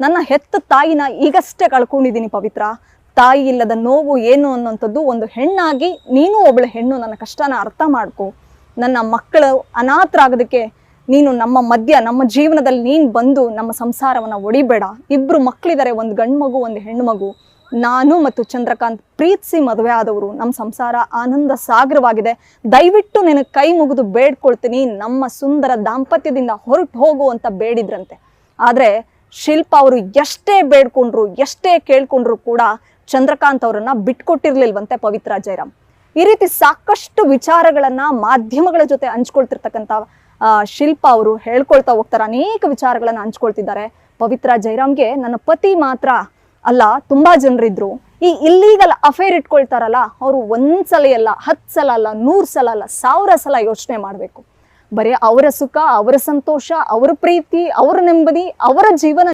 ನನ್ನ ಹೆತ್ತ ತಾಯಿನ ಈಗಷ್ಟೇ ಕಳ್ಕೊಂಡಿದ್ದೀನಿ ಪವಿತ್ರ. ತಾಯಿ ಇಲ್ಲದ ನೋವು ಏನು ಅನ್ನೋಂಥದ್ದು ಒಂದು ಹೆಣ್ಣಾಗಿ ನೀನು ಒಬ್ಬಳು ಹೆಣ್ಣು, ನನ್ನ ಕಷ್ಟನ ಅರ್ಥ ಮಾಡ್ಕೊ. ನನ್ನ ಮಕ್ಕಳು ಅನಾಥರಾಗೋದಕ್ಕೆ ನೀನು ನಮ್ಮ ಜೀವನದಲ್ಲಿ ನೀನು ಬಂದು ನಮ್ಮ ಸಂಸಾರವನ್ನು ಒಡಿಬೇಡ. ಇಬ್ಬರು ಮಕ್ಕಳಿದ್ದಾರೆ, ಒಂದು ಗಂಡು ಮಗು ಒಂದು ಹೆಣ್ಣು ಮಗು. ನಾನು ಮತ್ತು ಚಂದ್ರಕಾಂತ್ ಪ್ರೀತಿಸಿ ಮದುವೆ ಆದವರು. ನಮ್ಮ ಸಂಸಾರ ಆನಂದ ಸಾಗರವಾಗಿದೆ. ದಯವಿಟ್ಟು ನಿನಗೆ ಕೈ ಮುಗಿದು ಬೇಡ್ಕೊಳ್ತೀನಿ, ನಮ್ಮ ಸುಂದರ ದಾಂಪತ್ಯದಿಂದ ಹೊರಟು ಹೋಗು ಅಂತ ಬೇಡಿದ್ರಂತೆ. ಆದರೆ ಶಿಲ್ಪ ಅವರು ಎಷ್ಟೇ ಬೇಡ್ಕೊಂಡ್ರು, ಎಷ್ಟೇ ಕೇಳ್ಕೊಂಡ್ರು ಕೂಡ ಚಂದ್ರಕಾಂತ್ ಅವರನ್ನ ಬಿಟ್ಕೊಟ್ಟಿರ್ಲಿಲ್ವಂತೆ ಪವಿತ್ರ ಜಯರಾಮ್. ಈ ರೀತಿ ಸಾಕಷ್ಟು ವಿಚಾರಗಳನ್ನ ಮಾಧ್ಯಮಗಳ ಜೊತೆ ಹಂಚ್ಕೊಳ್ತಿರ್ತಕ್ಕಂಥ ಶಿಲ್ಪ ಅವರು ಹೇಳ್ಕೊಳ್ತಾ ಹೋಗ್ತಾರೆ. ಅನೇಕ ವಿಚಾರಗಳನ್ನ ಹಂಚ್ಕೊಳ್ತಿದ್ದಾರೆ. ಪವಿತ್ರ ಜಯರಾಮ್ಗೆ ನನ್ನ ಪತಿ ಮಾತ್ರ ಅಲ್ಲ, ತುಂಬಾ ಜನರಿದ್ರು. ಈ ಇಲ್ಲೀಗಲ್ ಅಫೇರ್ ಇಟ್ಕೊಳ್ತಾರಲ್ಲ, ಅವರು ಒಂದ್ಸಲ ಅಲ್ಲ, 10 ಸಲ ಅಲ್ಲ, 100 ಸಲ ಅಲ್ಲ, 1000 ಸಲ ಯೋಚನೆ ಮಾಡ್ಬೇಕು. ಬರೀ ಅವರ ಸುಖ, ಅವರ ಸಂತೋಷ, ಅವರ ಪ್ರೀತಿ, ಅವರ ನೆಮ್ಮದಿ, ಅವರ ಜೀವನ